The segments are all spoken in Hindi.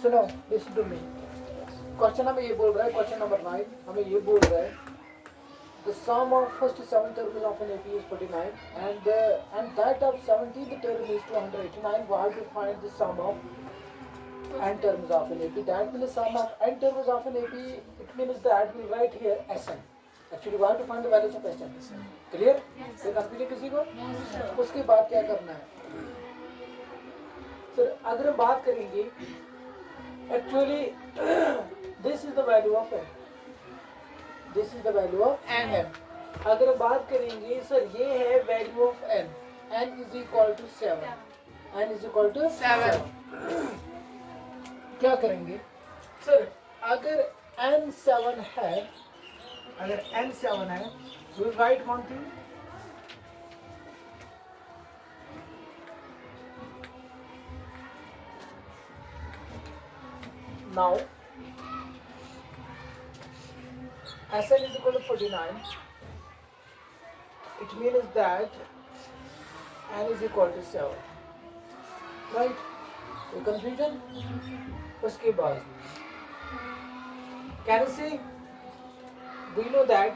सुनो, listen to me. क्वेश्चन हमें ये बोल रहा है, क्वेश्चन नंबर 9 हमें ये बोल रहा है the sum of first 7 terms of an AP is 49 and that of 17th term is 289. We have to find the sum of n terms of an AP. That means the sum of n terms of an AP, it means that we write here Sn. Actually we have to find the values of Sn. Clear? कोई कंफ्यूजन किसी को? उसके बाद क्या करना है सर? अगर हम बात करेंगे actually this is the value of n. This is the value of n. अगर हम बात करेंगे सर ये है value of n. n is equal to 7. n is equal to 7. क्या करेंगे सर? अगर n 7 है, अगर n 7 है, we will write one thing. Now Sn is equal to 49. It means that n is equal to 7. Right? कोई confusion? उसके बाद can you see? We know that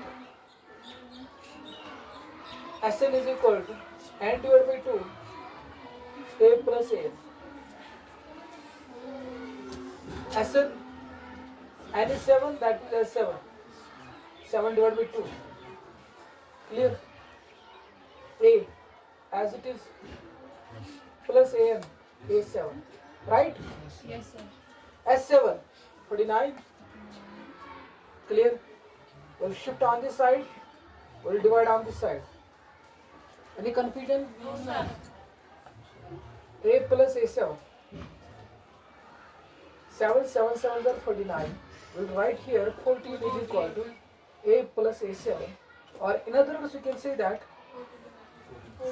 Sn is equal to n divided by 2 a plus a. Sn n is 7, that is 7. 7 divided by 2. Clear? A as it is plus an a7. Right? Yes, sir. S7 49. Clear? We'll shift on this side. We'll divide on this side. Any confusion? No, sir. A plus A7. 7 7 are 49. We'll write here 14 is equal to A plus A7. Or in other words, we can say that.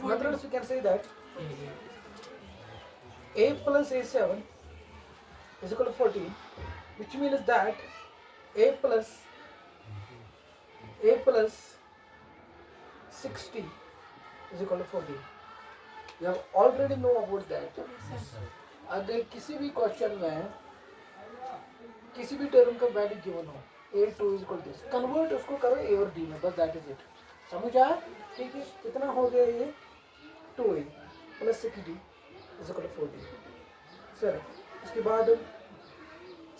In other words, we can say that A plus A7 is equal to 14, which means that A plus 60 is equal to 14. You have already know about that. अगर किसी भी क्वेश्चन में किसी भी टर्म का वैल्यू गिवन हो a2 is equal to this, convert उसको करो a और d में, बस दैट इज इट. समझ आया? ठीक है, कितना हो गया ये 2a plus 6d is equal to 14. Sir इसके बाद हम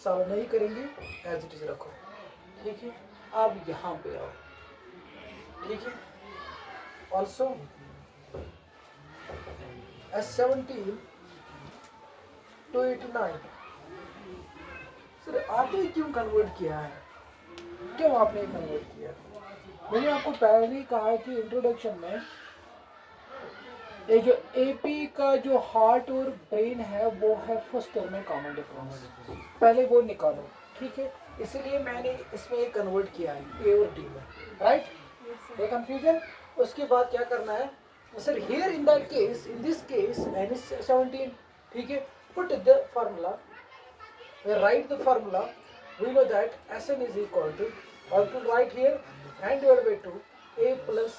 सॉल्व नहीं करेंगे, एज इट इज रखो. ठीक है, अब यहाँ पे आओ. ठीक है, ऑल्सो S17 289. सर आपने क्यों कन्वर्ट किया है? क्यों आपने कन्वर्ट किया? मैंने आपको पहले ही कहा कि इंट्रोडक्शन में ये जो एपी का जो हार्ट और ब्रेन है वो है फर्स्ट टर्म में कॉमन डिफरेंस, पहले वो निकालो. ठीक है, इसलिए मैंने इसमें ये कन्वर्ट किया है ए और डी में. राइट? ये कंफ्यूजन. उसके बाद क्या करना है sir? Here in that case, in this case n is 17. ठीक है, put the formula, write the formula. We know that Sn is equal to, or to write here n divided by 2 a plus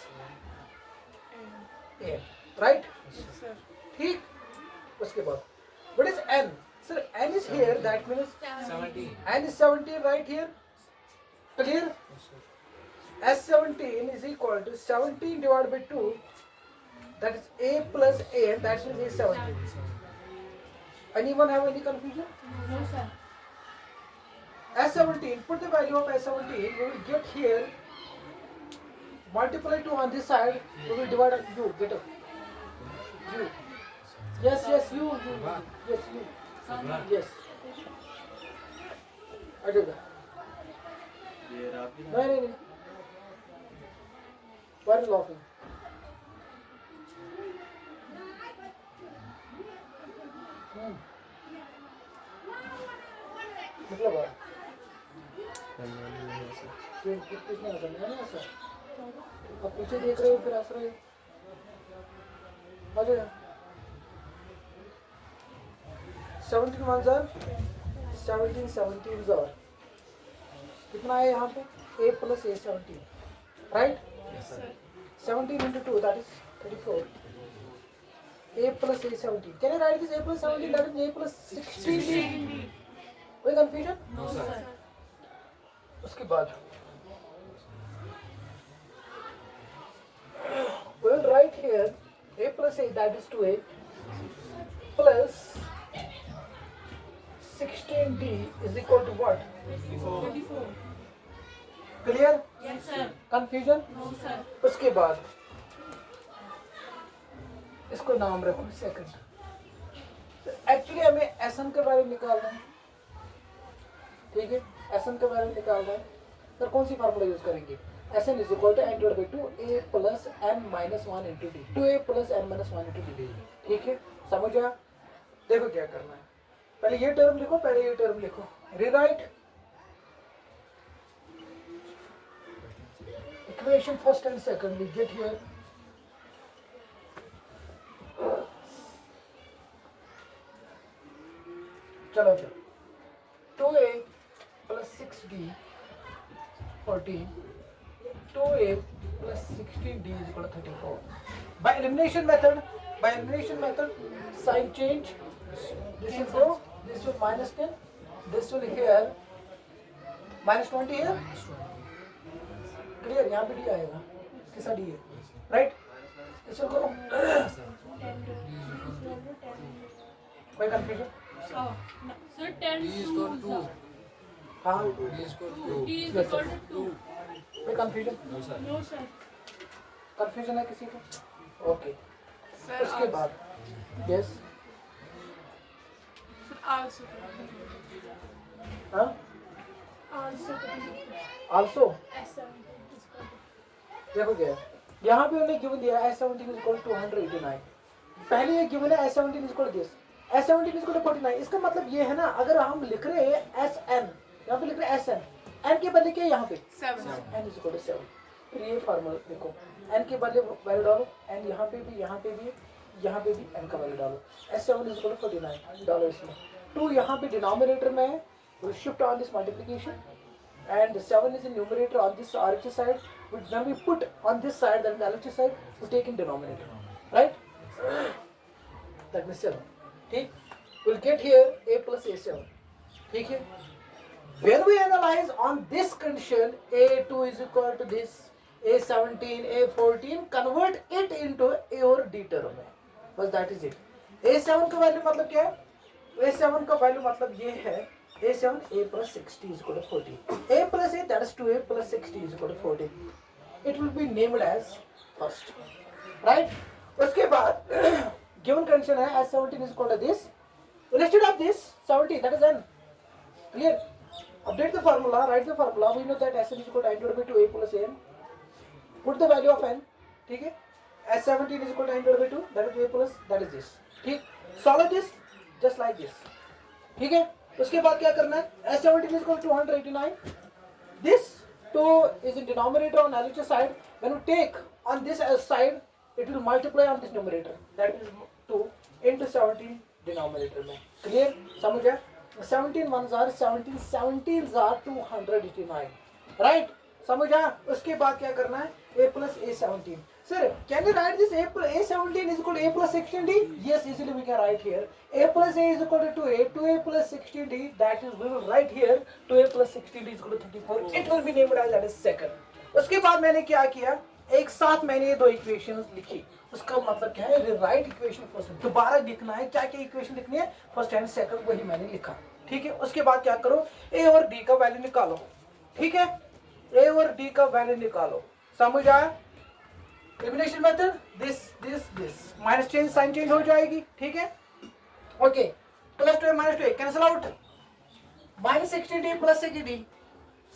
a. Right? Yes, sir. ठीक. उसके बाद what is n? Sir, n is here, that means 17. n is 17 right here. Clear? S17 is equal to 17 divided by 2, that is a plus a, that means a 17. Anyone have any confusion? No, sir. S17, put the value of S17, we will get here, multiply 2 on this side, we will divide on you, get up. You. Yes, you. Yes, you. Yes. I do that. No. Why are you laughing? मतलब है कितने है ना सर? अब पीछे देख रहे हो फिर हंस रहे हो. आ जाओ. 17 ones are 17 17s are कितना है यहाँ पे? a plus a 17. Right? Yes, sir. 17 into 2, that is 34. A plus A 17. Can you write this A plus 17? That is A plus 16D. कोई कंफ्यूजन? No, sir. उसके बाद we'll write here a plus a, that is 2a plus 16d is equal to what? 24. Clear? Yes, sir. Confusion? No, sir. उसके बाद इसको नाम रखो सेकंड। एक्चुअली हमें एसएन का वैल्यू निकालना है, ठीक है, एसएन का वैल्यू निकालना है। सर कौन सी फार्मूला यूज करेंगे? SN is equal to N divide by 2a plus n minus 1 into D, 2a plus n minus 1 into D, ठीक है, समझ आया? देखो क्या करना है, पहले ये टर्म लिखो, पहले ये टर्म लिखो, rewrite equation first and second, we get here चलो 2a plus 6d 14, 2a plus 16d is equal to 34. By elimination method, sign change. This will go, this will minus 10, this will here minus 20 here. Clear? यहाँ पे d आएगा, इसके साथ d है, right? This will go. कोई confusion? Oh, no. Sir, 10 to हाँ, D is equal to 2. कोई confusion? No, sir. कंफ्यूजन है किसी को? ओके, Sir, उसके बाद यस, Sir, also. हाँ, Also. Also S7 is equal to. देखो क्या है, यहाँ पे उन्हें गिवन दिया S17 is equal to 289, पहले ये गिवन है S17 is equal to this, S17 is equal to 49। इसका मतलब ये है ना, अगर हम लिख रहे हैं SN, यहाँ पे लिख रहे हैं SN, N के बदले क्या है यहाँ पे 7. N is equal to 7। फिर ये फार्मूला देखो, N के बदले वैल्यू डालो, N यहाँ पे भी, यहाँ पे भी, यहाँ पे भी N का वैल्यू डालो, S7 is equal to 49 डालो इसमें, 2 यहाँ पे डिनोमिनेटर में है, we'll shift on this multiplication and 7 is in numerator on this RHS side, which when we put on this side, then the LHS side, we take in denominator, right? That means 7, ठीक? We'll get here a plus a7, ठीक है? When we analyze on this condition, a2 is equal to this, a17, a14, convert it into a और d term में, बस that is it. a7 का वैल्यू मतलब क्या है? a7 का वैल्यू मतलब ये है, a7 a plus 60 is equal to 40, a plus a, that is 2a plus 60 is equal to 40. It will be named as first, right? उसके बाद given condition है s17 is equal to this, instead of this 70, that is n. Clear? Update the formula, write the formula. We know that Sn is equal to n divided by 2a plus n. Put the value of n, ठीक है? S17 is equal to n divided by 2, that is a plus, that is this, ठीक? Solve this just like this, ठीक है? उसके बाद क्या करना है? S17 is equal to 289. This 2 is in denominator on LHS side. When we take on this side, it will multiply on this numerator. That is 2 into 17 denominator में. Clear? समझ आया? 17 ones are 17, 17s are 289. Right? समझ आया? उसके बाद क्या करना है? A plus A17. Sir, can you write this A17 is equal to A plus 16D? Yes, easily we can write here. A plus A is equal to 2A. 2A plus 16D, that is, we will write here 2A plus 16D is equal to 34. It will be named as that is second. उसके बाद मैंने क्या किया? एक साथ मैंने ये दो इक्वेशंस लिखी। उसका मतलब क्या है? राइट इक्वेशन फर्स्ट, दोबारा लिखना है। क्या क्या इक्वेशन लिखनी है? फर्स्ट एंड सेकंड, वही मैंने लिखा। ठीक है, उसके बाद क्या करो? ए और डी का वैल्यू निकालो। ठीक है, ए और डी का वैल्यू निकालो। समझ आया? Elimination method, this minus change, sign change हो जाएगी। ठीक है, okay. Plus 2 minus 2 cancel out, minus 16d plus 6d,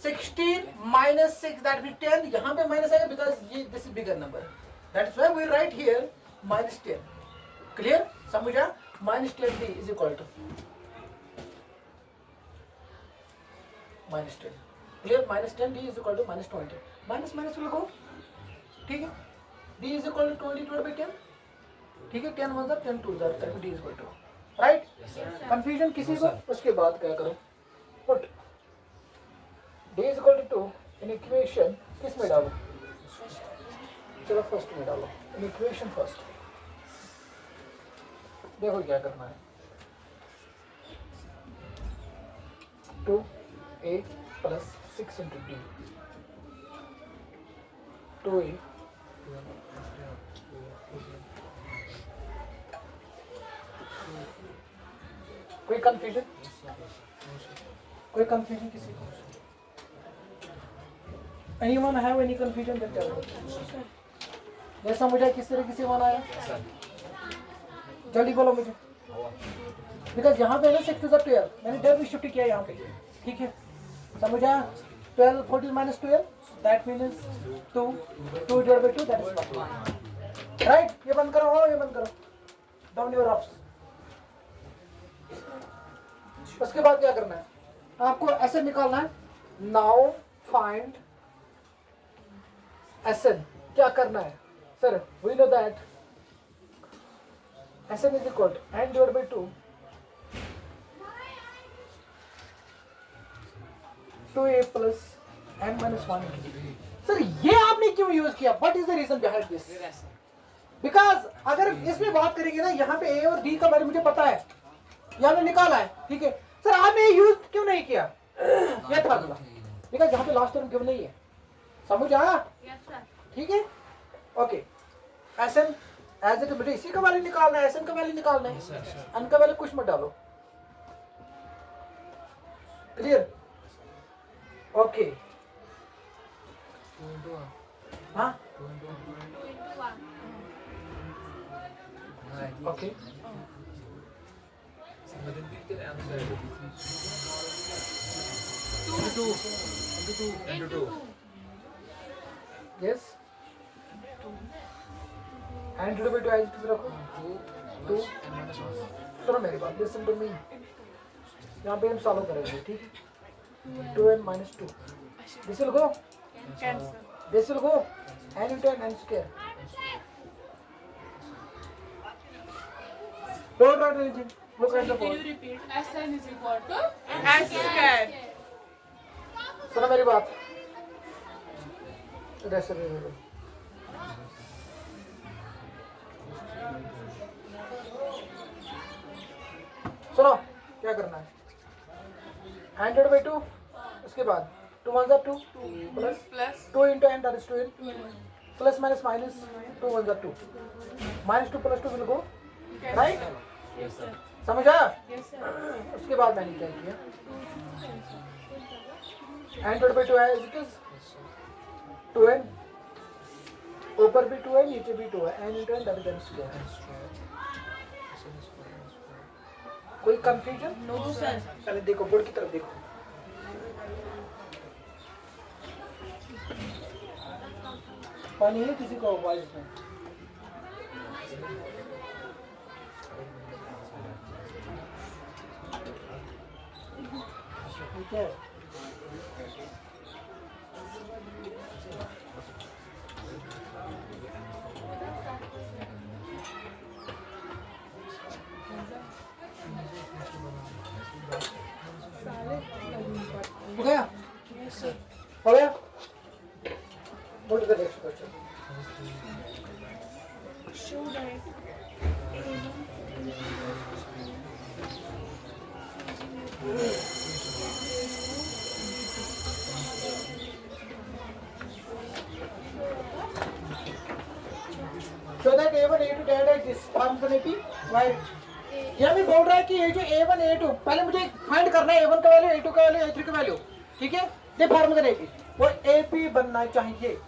16 minus 6 that will 10। यहाँ पे माइनस आएगा बिकॉज ये this is bigger number, that is why we write here minus 10। Clear? समझा? Minus 10d is equal to minus 10। Clear? Minus 10d is equal to minus 20। Minus minus will go. ठीक है, d is equal to 20 divided by 10. ठीक है, 10 1 10 2 that d is equal to, right? Confusion किसी को? उसके बाद क्या करो? Put d is equal to 2 in equation किस में डालो? चलो फर्स्ट में डालो, इन इक्वेशन फर्स्ट। देखो क्या करना है। 2a plus 6 into d. 2a. कोई कंफ्यूजन? कोई कंफ्यूजन किसी को? Anyone have any confusion? Then tell me. जैसा मुझे किस तरह किसी वन आया? जल्दी बोलो मुझे। बिकॉज यहाँ पे ना 6 to the 12 मैंने 12 शिफ्ट किया यहाँ पे, ठीक है? समझा? 12 14 minus 12 that means 2 divided by 2 that is 1. Right? ये बंद करो, ये बंद करो। Down your ops. उसके बाद क्या करना है? आपको ऐसे निकालना है। Now find Sn. क्या करना है? Sir, we know that Sn is equal to n divided by 2 2a plus n minus 1. Sir ये आपने क्यों यूज किया? What is the reason behind this? Because अगर इसमें बात करेंगे ना, यहाँ पे a और d का वैल्यू मुझे पता है, यहाँ पे निकाला है, ठीक है? सर आपने ये यूज क्यों नहीं किया? ये फार्मूला, बिकॉज यहाँ पे लास्ट टर्म गिवन नहीं है। समझ आया? ठीक है? ओके। Sn एज इट, मुझे इसी का वैल्यू निकालना है, Sn का वैल्यू निकालना है, n का वैल्यू कुछ मत डालो। क्लियर? ओके। हाँ okay. Yes, and divide by 2 as it is रखो। 2 सुनो मेरी बात, लिसन टू मी। यहाँ पे हम सॉल्व करेंगे, ठीक है? 2n minus 2 this will go, this will go, n into n square. Don't write anything, look at the Can you board. repeat? Sn is equal to s square. सुनो मेरी बात, रैसे रहे। सुनो क्या करना है? n divided by 2, उसके बाद 2 1s are 2 plus 2 into n, that is 2n, plus minus minus 2 1s are 2, minus 2 plus 2 will go, right? Yes sir. समझ आया? Yes sir. उसके बाद मैंने क्या किया? n divided by 2 है, it is 2n, ऊपर भी 2 है, नीचे भी 2 है, n into n, that is n square. कोई कंफ्यूजन? No sir. पहले देखो बोर्ड की तरफ देखो। पानी है किसी को वॉइस में? ठीक है। हो गया? Yes sir. हो गया? What is the next question? Show that So that A1 A2 divided by this forms an AP. Why? यहाँ भी बोल रहा है कि ये जो A1 A2 पहले मुझे फाइंड करना है, A1 का वैल्यू, A2 का वैल्यू, A3 का वैल्यू, ठीक है? ये फॉर्म का AP वो AP बनना चाहिए।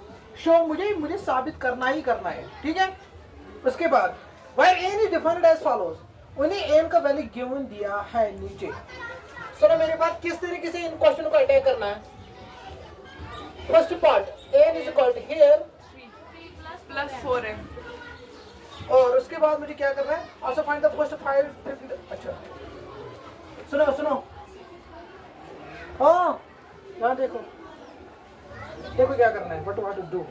शो मुझे साबित करना ही करना है, ठीक है? उसके बाद where n is defined as follows, उन्हें n का वैल्यू गिवन दिया है नीचे। सुनो मेरे बात, किस तरीके से इन क्वेश्चन को अटैक करना है? First part n is equal to here plus 4n. और उसके बाद मुझे क्या करना है? also find the first 5 अच्छा सुनो हाँ यहाँ देखो क्या करना है, what to do।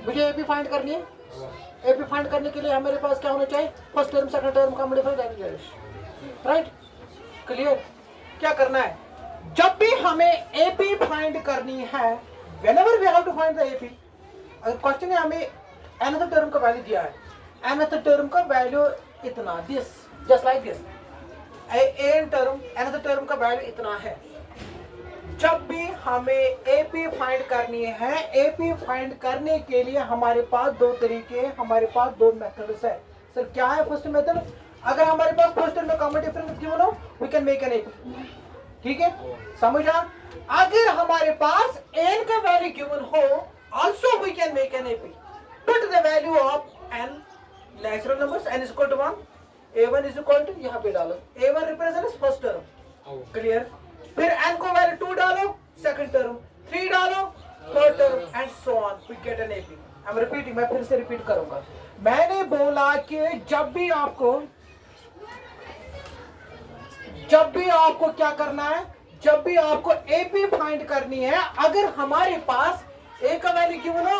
मुझे एपी फाइंड करनी है। एपी फाइंड करने के लिए हमारे पास क्या होना चाहिए? फर्स्ट टर्म सेकंड टर्म का मल्टीप्लाई, राइट? क्लियर? क्या करना है? जब भी हमें एपी फाइंड करनी है, whenever we have to find the AP, अगर क्वेश्चन में हमें another टर्म का वैल्यू दिया है, another term का वैल्यू इतना, this just like this, N term another term का वैल्यू इतना है। जब भी हमें एपी फाइंड करनी है, एपी फाइंड करने के लिए हमारे पास दो तरीके हैं, हमारे पास दो मेथड्स है। सर क्या है फर्स्ट मेथड? अगर हमारे पास फर्स्ट में कॉमन डिफरेंस गिवन हो, we can make an AP. ठीक है, समझ आ? अगर हमारे पास एन का वैल्यू गिवन हो, also we can make an AP. Put the value of N natural numbers, N is equal to 1, a1 is equal to, यहाँ पे डालो a1 represents first term, clear. फिर n को वैल्यू 2 डालो, सेकंड टर्म, 3 डालो, third term, and so on, we get an AP. I am repeating, मैं फिर से रिपीट करूंगा। मैंने बोला कि जब भी आपको क्या करना है, जब भी आपको एपी फाइंड करनी है, अगर हमारे पास ए का वैल्यू गिवन हो,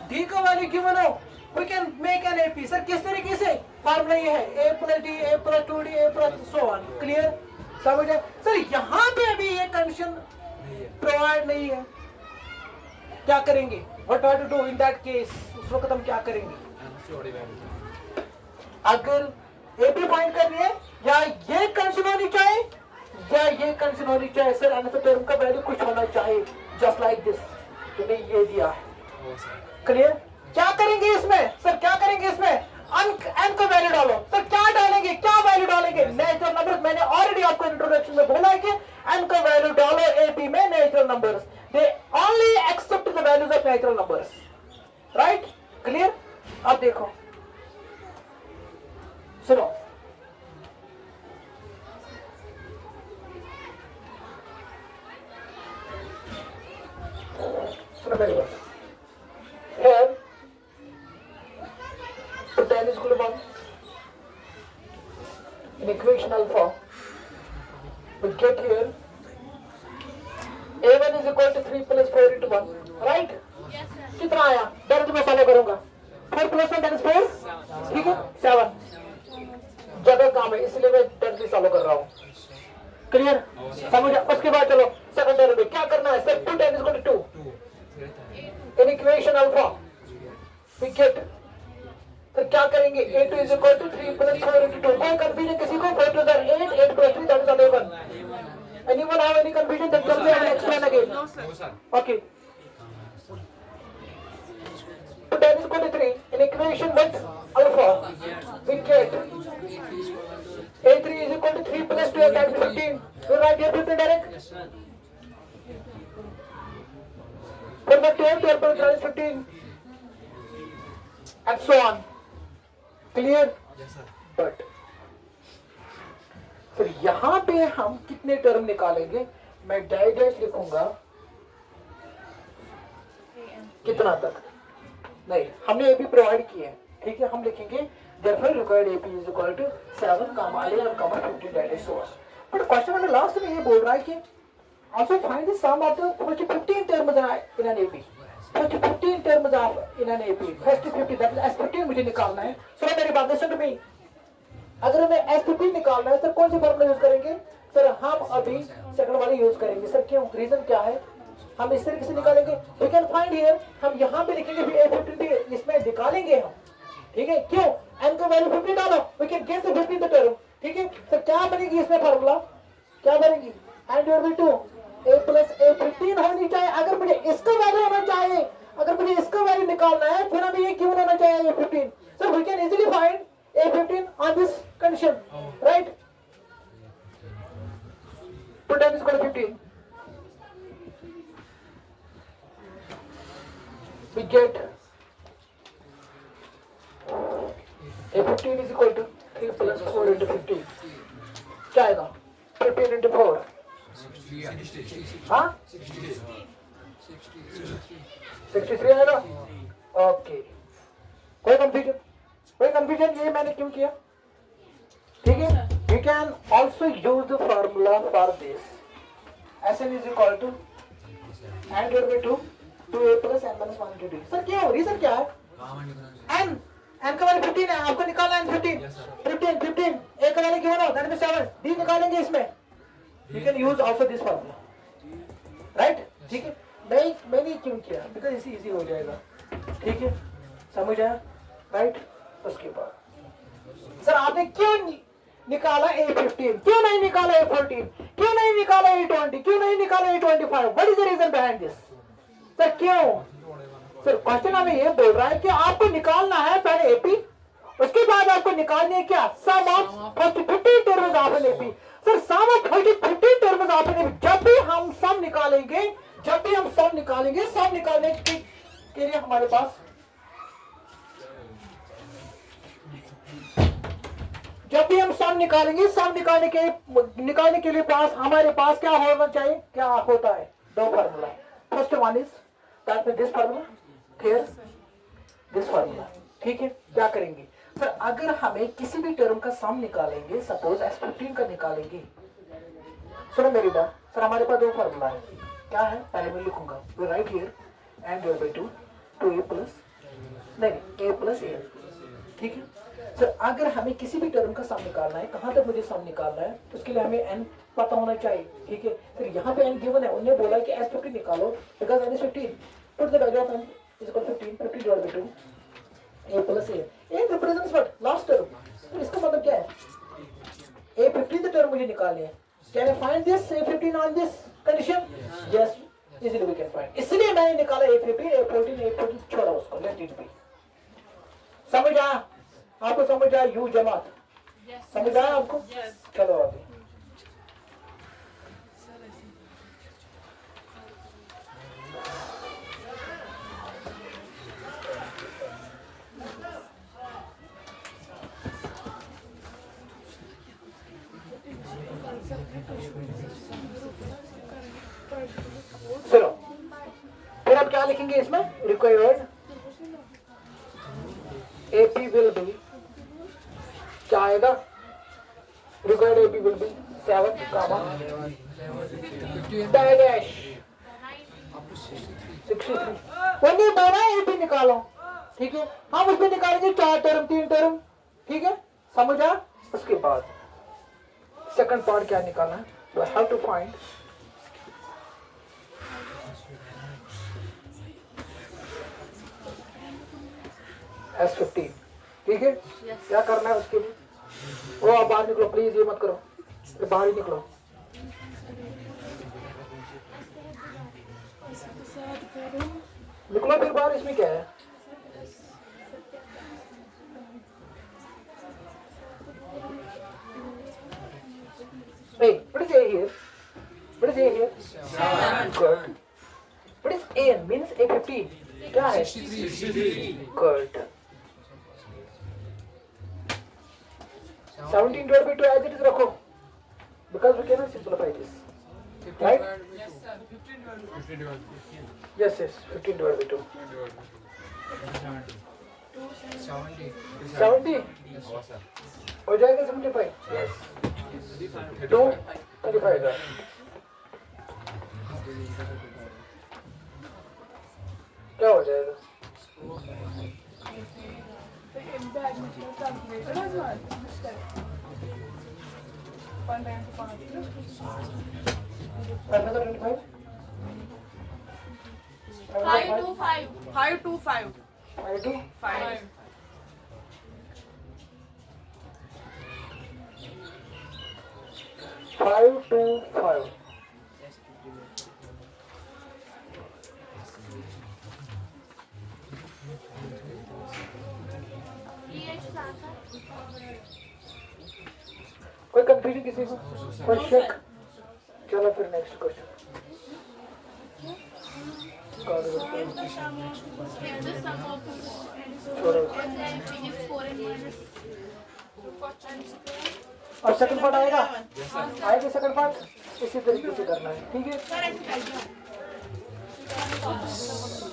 डी का वैल्यू गिवन हो, we can make an AP. Sir किस तरीके से? फॉर्मूला ये है, a plus D, a plus 2d, a plus so on, clear, समझे? सर यहाँ पे अभी ये कंडीशन प्रोवाइड नहीं है, क्या करेंगे? What are to do in that case? उस वक्त हम क्या करेंगे? अगर एपी फाइंड करनी है, या ये कंडीशन होनी चाहिए या ये कंडीशन होनी चाहिए। सर अनदर टर्म का वैल्यू कुछ होना चाहिए, जस्ट लाइक दिस, तुमने ये दिया है, क्लियर। क्या करेंगे इसमें? सर क्या करेंगे इसमें? एन का वैल्यू डालो। सर क्या डालेंगे, क्या वैल्यू डालेंगे? Natural numbers. मैंने ऑलरेडी आपको इंट्रोडक्शन में बोला है कि एन का वैल्यू डालो एपी में, natural numbers, they only accept the values of natural numbers, right, clear. अब देखो, सुनो, very well. Here, put 10 is equal to 1. In equation alpha, we get here a1 is equal to 3 plus 4 into 1, right? Yes, sir. कितना आया? डायरेक्ट मैं फॉलो करूंगा। 4 plus 1 that is 4, ठीक है, 7। जगह काम है, इसलिए मैं डायरेक्टली फॉलो कर रहा हूँ, क्लियर, समझ? उसके बाद चलो सेकंड टर्म में क्या करना है? Sir 2 10 is equal to 2. In equation alpha, we get, तो क्या करेंगे? a2 is equal to 3 plus 4 into 2. कोई confusion किसी को? 4 plus 8, 8 plus 3 that is 11. Anyone have any confusion? Then tell me, I will explain again. No, sir. Okay. So 10 is equal to 3. In equation with alpha, we get a3 is equal to 3 plus 12, that is 15. You write here 15 direct. For the 12 plus 12 is 15, and so on. Clear? Yes, sir. But फिर यहाँ पे हम कितने टर्म निकालेंगे? मैं डायरेक्ट लिखूंगा कितना तक? नहीं, हमने एपी प्रोवाइड किए हैं, ठीक है, हम लिखेंगे therefore required AP is equal to 7, 11, 15 direct source. But question में लास्ट में ये बोल रहा है कि also find the sum of the first 15 terms in an AP. First 15 terms of in an AP. First 50, that is S15 मुझे निकालना है। सुनो मेरी बात, listen to me. अगर हमें S15 निकालना है, सर कौन सी फॉर्मूला यूज करेंगे? सर हम अभी सेकंड वाली यूज करेंगे। सर क्यों? रीजन क्या है? हम इस तरीके से निकालेंगे, we can find here, हम यहाँ पे लिखेंगे, फिर A15 इसमें निकालेंगे हम, ठीक है, क्यों? n का वैल्यू 15 डालो, we can get the 15 term, ठीक है। सर क्या बनेगी इसमें फॉर्मूला? क्या बनेगी? and your will 2 a plus a15 होनी चाहिए। अगर मुझे इसका वैल्यू होना चाहिए, अगर मुझे इसका वैल्यू निकालना है, फिर हमें ये क्यों होना चाहिए a15? So we can easily find a15 on this condition, right? Put n is equal to 15. We get a15 is equal to 3 plus 4 into 15. क्या आएगा? 15 into 4. हाँ? 63 है ना? ओके, कोई कंफ्यूजन? कोई कंफ्यूजन? ये मैंने क्यों किया? ठीक है, you can also use the formula for this. Sn is equal to and your way to 2a plus n minus 1 into d. Sir क्या हो? रीजन क्या है? n का वैल्यू 15 है, आपको निकालना है 15, 15, a का वैल्यू क्यों ना? दैट मींस 7, d निकालेंगे इसमें। You can use also this formula, right? ठीक है, मैंने क्यों किया? बिकॉज इसी इजी हो जाएगा, ठीक है, समझ आया, राइट? उसके बाद सर आपने क्यों निकाला A15, क्यों नहीं निकाला A14, क्यों नहीं निकाला A20, क्यों नहीं निकाला A25? What is the reason behind this? Sir क्यों? सर क्वेश्चन हमें ये बोल रहा है कि आपको निकालना है पहले AP, उसके बाद आपको निकालनी है क्या? Sum of first 15 terms of an AP। Sir sum of first 15 terms of an AP, जब भी हम सम निकालेंगे, सम निकालने के लिए हमारे पास, जब भी हम सम निकालेंगे, सम निकालने के लिए पास हमारे पास क्या होना चाहिए? क्या होता है? दो formula. First one is that में दिस फार्मूला, फिर दिस फार्मूला। ठीक है, क्या करेंगे सर? अगर हमें किसी भी टर्म का सम निकालेंगे, सपोज S15 का निकालेंगे, सुनो मेरी बात सर, हमारे पास दो फार्मूला है। क्या है? पहले मैं लिखूंगा right here and divide by 2 2a plus नहीं a प्लस a। ठीक है सर, अगर हमें किसी भी टर्म का सम निकालना है, कहां तक मुझे सम निकालना है, तो उसके लिए हमें n पता होना चाहिए। ठीक है सर, यहाँ पे n गिवन है, उन्होंने बोला कि S15 निकालो because n is 15, put the value of n is equal 15 50 divide by 2 a plus a। a represents what? Last term. तो इसका मतलब क्या है? A15 द टर्म मुझे निकालनी है। Can I find this A15 on this condition? Yes, easily we can find. इसलिए मैंने निकाला A15 A14 छोड़ा उसको, लेट इट बी। समझ आया आपको? समझ आया? यू जमात समझ आया आपको? चलो आगे। सुनो, फिर आप क्या लिखेंगे इसमें? रिक्वायर्ड AP विल बी, क्या आएगा? Required AP will be 7 dash 63। वो नहीं बोला AP निकालो। ठीक है, हम उसमें निकालेंगे 4 टर्म 3 टर्म। ठीक है, समझ आ? उसके बाद सेकंड पार्ट क्या निकालना है? We have to find S15। ठीक है, क्या करना है उसके लिए? वो आप बाहर निकलो प्लीज, ये मत करो, बाहर ही निकलो। निकलो फिर बाहर, इसमें क्या है? Hey, what is A here? What is A here? Good. What is A? Means A15. क्या है? 63. Good. 17 divided by 2 as it is रखो, because we cannot simplify this. Right? Yes, sir. 15 divided by 15. Yes, 15 divided by 2. 70 हो जाएगा 75? Yes. 2 35 क्या हो जाएगा? Another 25? 525. 525. 5 2? 5. 5 2 5. कोई कंफ्यूजन किसी को? कोई शक? चलो फिर नेक्स्ट क्वेश्चन। और सेकंड पार्ट आएगा? आएगा सेकंड पार्ट? इसी तरीके से करना है। ठीक है,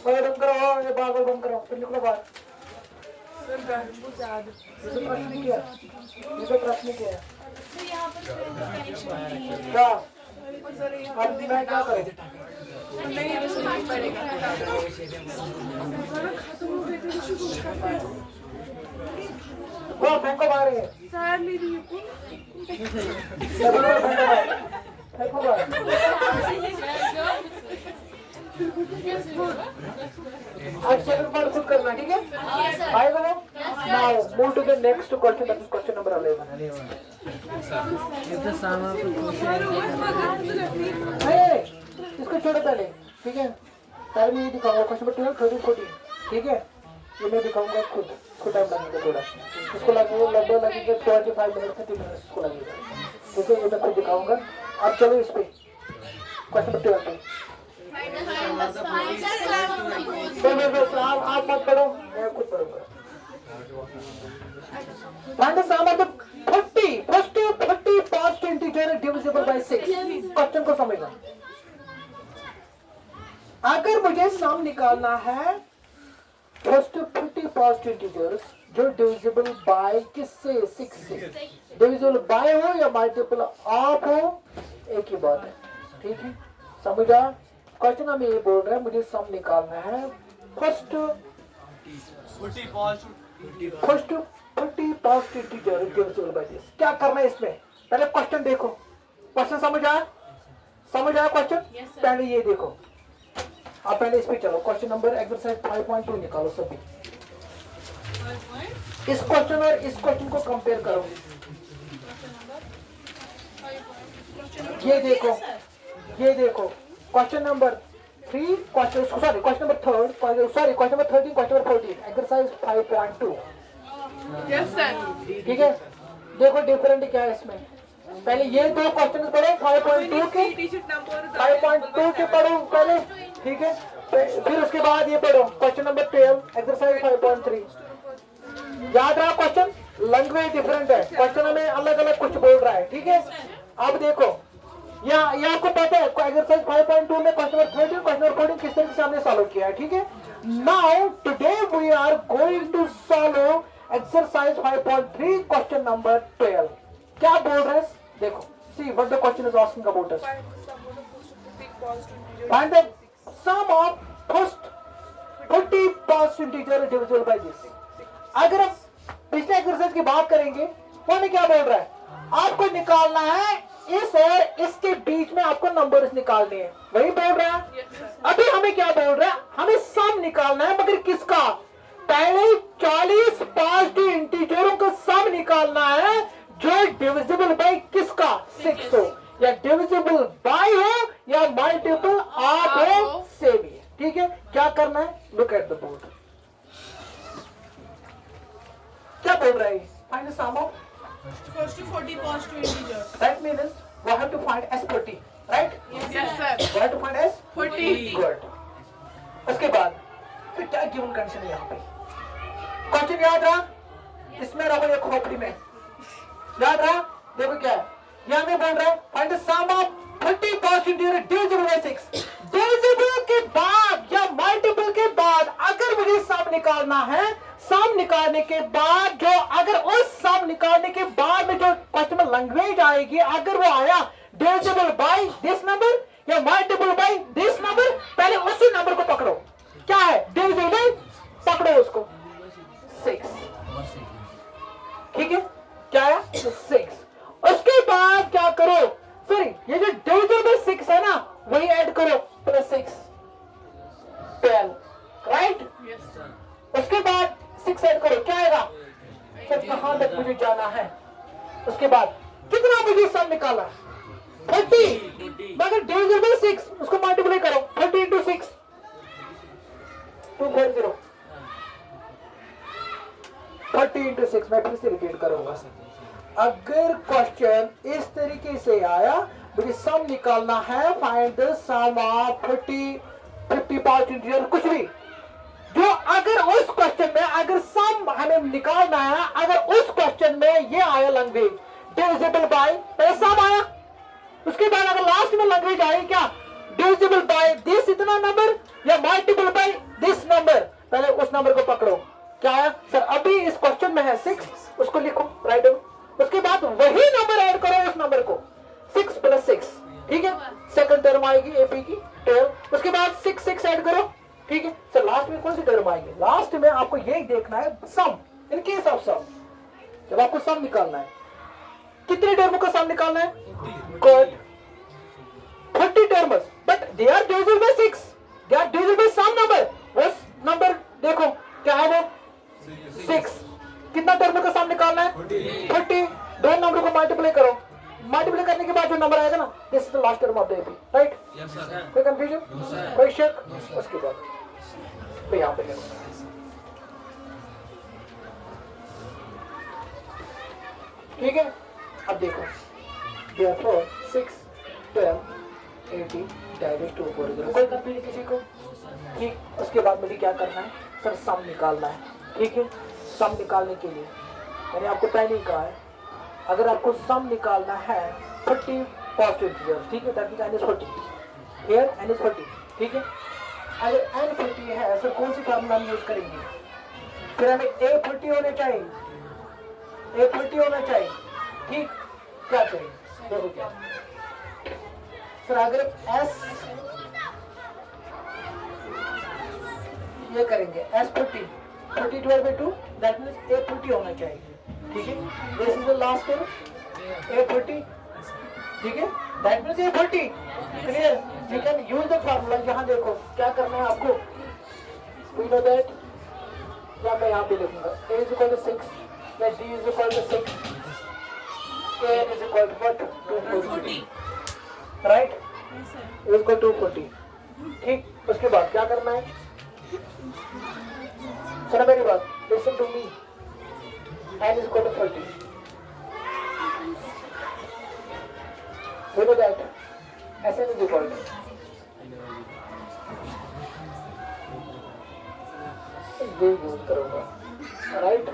बंद करो, ये बार बंद करो, फिर निकलो बाहर। ये प्रश्न क्या है? क्या अब मैं क्या करूं? वो फेंको बाहर है। फेंको बाहर। अब सेकंड पार्ट खुद करना, ठीक है? आएगा वो? Now move to the next question, that is question number 11. नहीं, इसको छोड़ो पहले, ठीक है? पहले मैं ये दिखाऊंगा क्वेश्चन नंबर 12, 13, 14, ठीक है? ये मैं दिखाऊंगा खुद टाइम लगेगा थोड़ा, इसको लगेगा लगभग लगेगा 25 मिनट से 3 मिनट इसको लगेगा, ठीक है? ये मैं खुद दिखाऊंगा। अब चलो इस पे क्वेश्चन नंबर 12 पे। आप मत पढ़ो, मैं खुद पढ़ूंगा। Find the sum of the 30 past integer divisible by 6. Question को समझना। अगर मुझे सम निकालना है फर्स्ट 30 पास्ट इंटीजर्स जो डिविजिबल बाय किससे, 6 से। डिविजिबल बाय हो या मल्टीपल ऑफ हो, एक ही बात है, ठीक है? समझा? क्वेश्चन हमें ये बोल रहा है मुझे सम निकालना है first 30 past integer divisible by this. क्या करना है इसमें? पहले क्वेश्चन देखो, क्वेश्चन समझ आया क्वेश्चन? पहले ये देखो, आप पहले इस पे चलो। क्वेश्चन नंबर एक्सरसाइज 5.2 निकालो सभी। इस क्वेश्चन और इस क्वेश्चन को कंपेयर करो। ये देखो question number 3, question number 3, question number 13, question number 14, exercise 5.2। Yes sir. ठीक है, देखो डिफरेंट क्या है इसमें। पहले ये दो क्वेश्चन पढ़ो 5.2 के पढ़ो पहले, ठीक है? फिर उसके बाद ये पढ़ो क्वेश्चन नंबर 12, एक्सरसाइज 5.3। याद रहा क्वेश्चन? लैंग्वेज डिफरेंट है, क्वेश्चन हमें अलग अलग कुछ बोल रहा है, ठीक है? अब देखो ये आपको पता है एक्सरसाइज 5.2 में क्वेश्चन नंबर 13, क्वेश्चन नंबर 14 किस तरीके से हमने सॉल्व किया है, ठीक है? Now today we are going to solve exercise 5.3 question number 12। क्या बोल रहे हैं देखो, see what the question is asking about us. Find the sum of first 30 past integer divisible by this. अगर हम पिछले एक्सरसाइज की बात करेंगे, वो हमें क्या बोल रहा है? आपको निकालना है इस और इसके बीच में आपको नंबर्स निकालने हैं, वही बोल रहा है। अभी हमें क्या बोल रहा है? हमें सम निकालना है, मगर किसका? पहले 40 पास्ट इंटीजरों का सम निकालना है जो डिविजिबल बाय किसका, 6 हो, या डिविजिबल बाय हो या मल्टीपल ऑफ हो, सेम ही है, ठीक है? क्या करना है? Look at the board. क्या बोल रहा है? Find the sum of first 40 past integers. that means we have to find s40, right? Yes sir. we have to find s40, 40। good। उसके बाद फिर क्या गिवन कंडीशन है यहाँ पे? क्वेश्चन याद रहा? इसमें रखो ये खोपड़ी में, याद रहा? देखो क्या है यहाँ में बोल रहा है, find the sum of 30 past integer divisible by 6। Divisible के बाद या मल्टीपल के बाद अगर मुझे सम निकालना है, सम निकालने के बाद जो अगर उस सम निकालने के बाद में जो क्वेश्चन में लैंग्वेज आएगी, अगर वो आया डिविजिबल बाय दिस नंबर या मल्टीपल बाय दिस नंबर, पहले उसी नंबर को पकड़ो। क्या है? डिविजिबल बाय, पकड़ो उसको 6, ठीक है? क्या है? 6। उसके बाद क्या करो? सॉरी, ये जो डिविजिबल बाय 6 है ना, वही ऐड करो प्लस 6, 12, राइट? Yes sir. उसके बाद 6 ऐड करो, क्या आएगा? सर कहां तक मुझे जाना है? उसके बाद कितना मुझे सम निकाला? 30, मगर डिविजिबल बाय 6 उसको मल्टीप्लाई करो, 30 into 6 240, 30 into 6। मैं फिर से रिपीट करूंगा। अगर क्वेश्चन इस तरीके से आया, मुझे सम निकालना है, find the sum of 50 past integer, कुछ भी जो अगर उस क्वेश्चन में अगर सम हमें निकालना है, अगर उस क्वेश्चन में ये आया लैंग्वेज डिविजिबल बाय, पहले सम आया, उसके बाद अगर लास्ट में लैंग्वेज आई क्या, डिविजिबल बाय दिस इतना नंबर या मल्टीपल बाय दिस नंबर, पहले उस नंबर को पकड़ो। क्या आया? सर अभी इस क्वेश्चन में है 6, उसको लिखो, राइट डाउन। उसके बाद वही नंबर ऐड करो उस नंबर को, 6 + 6, ठीक है? सेकंड टर्म आएगी एपी की 12। उसके बाद 6 ऐड करो, ठीक है? सर लास्ट में कौन सी टर्म आएगी? लास्ट में आपको यही देखना है सम, इन केस ऑफ सम। जब आपको सम निकालना है, कितने टर्म का सम निकालना है? Good, 30 terms, but they are divisible by 6। क्या डिविजन बाय सम नंबर, वो नंबर देखो क्या है वो 6। कितना टर्म का सम निकालना है 40। दो नंबर को मल्टीप्लाई करो, मल्टीप्लाई करने के बाद जो नंबर आएगा ना, this is the last term of the AP, right? कोई कंफ्यूजन, कोई शक? उसके बाद तो यहाँ पे देखो ठीक है। अब देखो therefore 6 12 80 डायरेक्ट टू 40, कोई कंफ्यूजन किसी को? ठीक। उसके बाद मुझे क्या करना है सर, सम निकालना है, ठीक है। सम निकालने के लिए मैंने आपको पहले ही कहा है, अगर आपको सम निकालना है 30 पॉजिटिव इंटीजर्स, ठीक है, that means n is 40, here n is 40, ठीक है। अगर n 40 है सर, कौन सी फार्मूला हम यूज करेंगे? फिर हमें a 40 होने चाहिए, a 40 होना चाहिए, ठीक। क्या करें देखो क्या सर, अगर s ये करेंगे s 40 divide by 2, that means a 40 होना चाहिए, ठीक है। This is the last term a 40, ठीक है, that means a 40, clear? You can use the formula. यहाँ देखो क्या करना है आपको, वी नो दैट, या मैं यहाँ पे लिखूंगा a इज इक्वल टू 6, या d is equal to 6, a is equal to what 240, right? a is equal to 240, ठीक। उसके बाद क्या करना है, सुनो मेरी बात, listen to me, n is equal to 30. We know that Sn is equal to ये यूज करूंगा, right?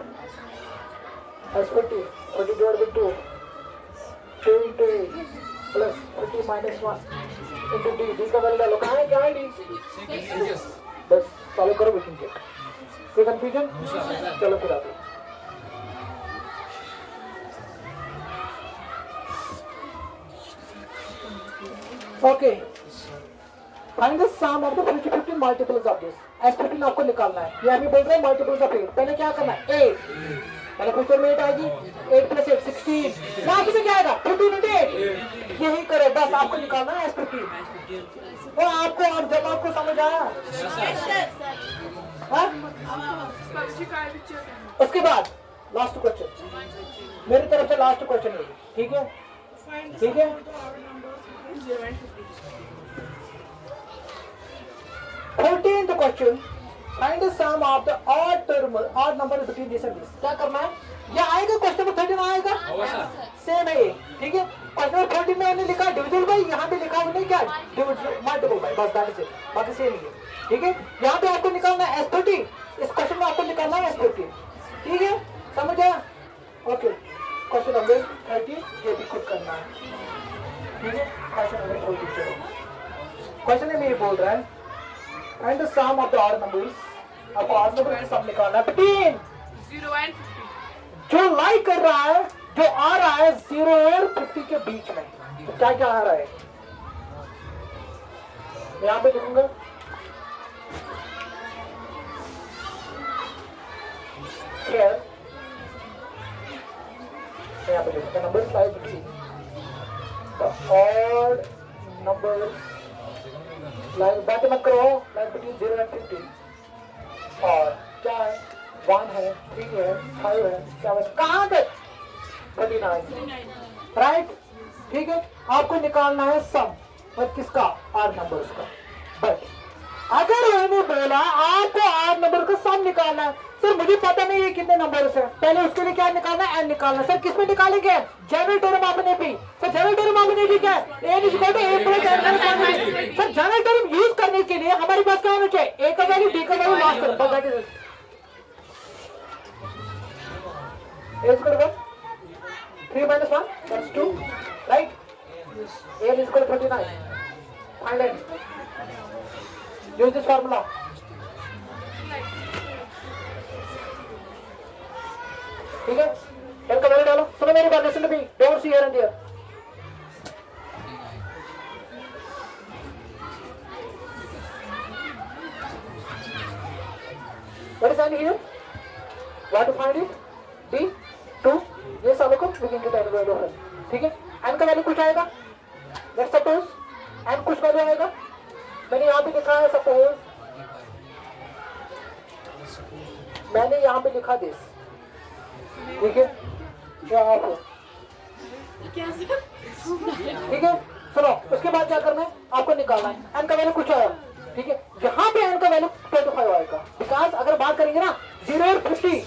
S40 40 divided by 2, 2 into a plus 40 minus 1 into d, d का वैल्यू डालो, कहाँ है, क्या है d? बस फॉलो करो, वी कैन गेट। कोई कंफ्यूजन? चलो फिर आगे। Okay, find the sum of the 50 multiples of this. S15 आपको निकालना है, ये अभी बोल रहे हैं मल्टीपल्स ऑफ 8। पहले क्या करना है 8, पहले क्वेश्चन में 8 आएगी, 8 प्लस 8 16, लास्ट में क्या आएगा 15 into 8, यही करो बस, आपको निकालना है S15। वो आपको, और जब आपको समझ आया हाँ? उसके बाद लास्ट क्वेश्चन मेरी तरफ से, लास्ट क्वेश्चन है, ठीक है, ठीक है। 14th question, find the sum of the odd number between this and this। क्या करना है, ये आएगा क्वेश्चन नंबर 13 आएगा, सेम है ये, ठीक है। क्वेश्चन नंबर 14 में हमने लिखा डिविजिबल बाय, यहाँ पे लिखा हमने क्या डिविजिबल मल्टीपल बाय, बस दैट इज इट, बाकी सेम ही है, ठीक है। यहाँ पे आपको निकालना है S30, इस क्वेश्चन में आपको निकालना है S30, ठीक है, समझ आया? ओके, क्वेश्चन नंबर 30 ये भी खुद करना है, ठीक है। क्वेश्चन नंबर 30 चलो, क्वेश्चन में ये बोल रहा है and the sum of the odd numbers, आपको odd number का सम निकालना है 15, 0 and 50। जो लाई कर रहा है, जो आ रहा है 0 और 50 के बीच में, तो क्या क्या आ रहा है, मैं यहाँ पे लिखूंगा here, मैं यहाँ पे लिखूंगा number 5 the odd numbers, line बातें मत करो, लाइन बिटवीन 0 and 50, और क्या है 1 है, 3 है, 5 है, 7, कहाँ तक 39, राइट? ठीक है, आपको निकालना है सम, और किसका, आर नंबर्स का। बट अगर मैंने बोला आपको आर नंबर का सम निकालना है, सर मुझे पता नहीं है कितने नंबर्स है, पहले उसके लिए क्या निकालना है, एन निकालना है। सर किस में निकालेंगे, जनरल टर्म आपने भी, सर जनरल टर्म आपने भी क्या है, n is equal to a plus n. Sir general term use करने के लिए हमारे पास क्या होना चाहिए, ए का वैल्यू, डी का वैल्यू, लास्ट टर्म, बस that is a is equal to 3 minus 1 that's 2, right? A is equal to 39, find n, use this formula। ठीक है, n का वैल्यू डालो, सुनो मेरी बात, listen to me, don't see here and there। what is n here, what to find it, d 2, ये सालों को we can get n value of n, ठीक है। n का वैल्यू कुछ आएगा, लेट्स सपोज n कुछ वैल्यू आएगा, मैंने यहाँ पे लिखा है सपोज, मैंने यहाँ पे लिखा दिस, ठीक है, क्या आप हो, क्या सर? ठीक है। सुनो, उसके बाद क्या करना है, आपको निकालना है एन का वैल्यू कुछ आया, ठीक है। यहाँ पे एन का वैल्यू 25 आएगा, बिकॉज अगर बात करेंगे ना 0 और 50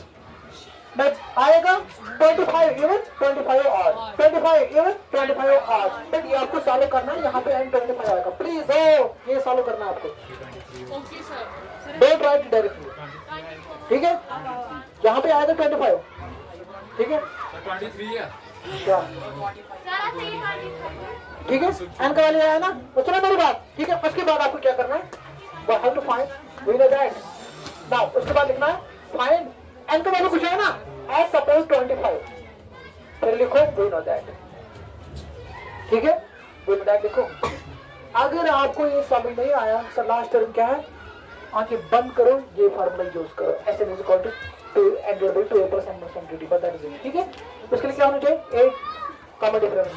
में आएगा 25 इवन 25 और 25 इवन 25 और, बट ये आपको सॉल्व करना है, यहाँ पे एन 25 आएगा। प्लीज ये सॉल्व करना है आपको, okay sir. Don't write directly, ठीक है। यहाँ पे आएगा 25, ठीक है, 23 है। क्या ठीक है, एन का वैल्यू आया ना, तो सुनो मेरी बात, ठीक है। उसके बाद आपको क्या करना है, how to find, we know that now. उसके बाद लिखना है फाइंड एन का वैल्यू कुछ है ना, एज सपोज 25, फिर लिखो वी नो दैट, ठीक है, वी नो दैट लिखो। अगर आपको ये समझ नहीं आया, सर लास्ट टर्म क्या है, आंखें बंद करो, ये फार्मूला यूज करो, s n is equal to n divided by 2 a plus n minus 1 dt, but that is it, ठीक है। उसके लिए क्या होना चाहिए, एक कॉमन डिफरेंस,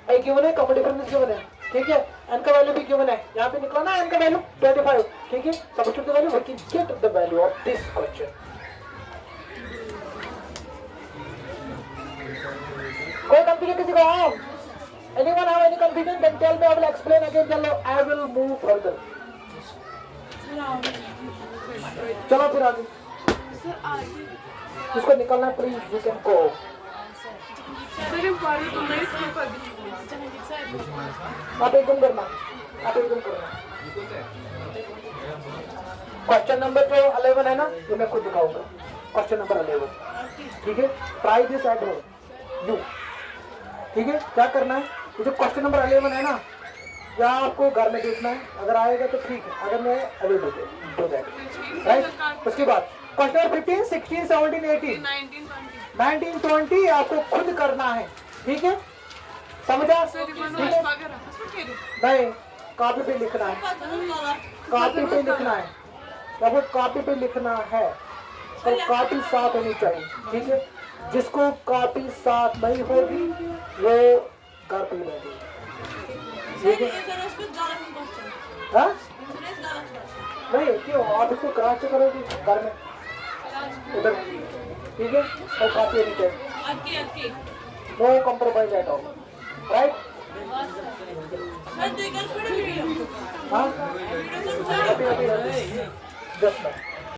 एक गिवन है, कॉमन डिफरेंस गिवन है, ठीक है। एन का वैल्यू भी गिवन है, यहाँ पे निकला ना एन का वैल्यू 25, ठीक है। Substitute the value, we can get the value of this question. कोई कंफ्यूजन किसी को है? Anyone have any confusion? Then tell me, I will explain again. चलो, I will move further. चलो फिर आगे, सर आगे जिसको निकलना है please you can go. Sir ये पढ़ो तो नहीं इसको कर आप एकदम करना, आप एकदम करना। क्वेश्चन नंबर जो 11 है ना, ये मैं खुद दिखाऊंगा, क्वेश्चन नंबर 11, ठीक है। Try this at home you, ठीक है। क्या करना है, ये जो क्वेश्चन नंबर 11 है ना, या आपको घर में देखना है, अगर आएगा तो ठीक है, अगर मैं अभी डू दैट, राइट। उसके बाद क्वेश्चन नंबर 15, 16, 17, 18, 19, 20 आपको खुद करना है, ठीक है, समझा? ठीक है? नहीं, कॉपी पे लिखना है, कॉपी पे लिखना है, आपको कॉपी पे लिखना है, तो कॉपी साथ होनी चाहिए, ठीक है। जिसको कॉपी साथ नहीं होगी वो घर पे बैठेगी, ठीक है। हाँ? नहीं क्यों, आप इसको क्रॉस चेक करोगे घर में उधर, ठीक है, और कॉपी होनी चाहिए, no compromise at all, right. हाँ, अभी जस्ट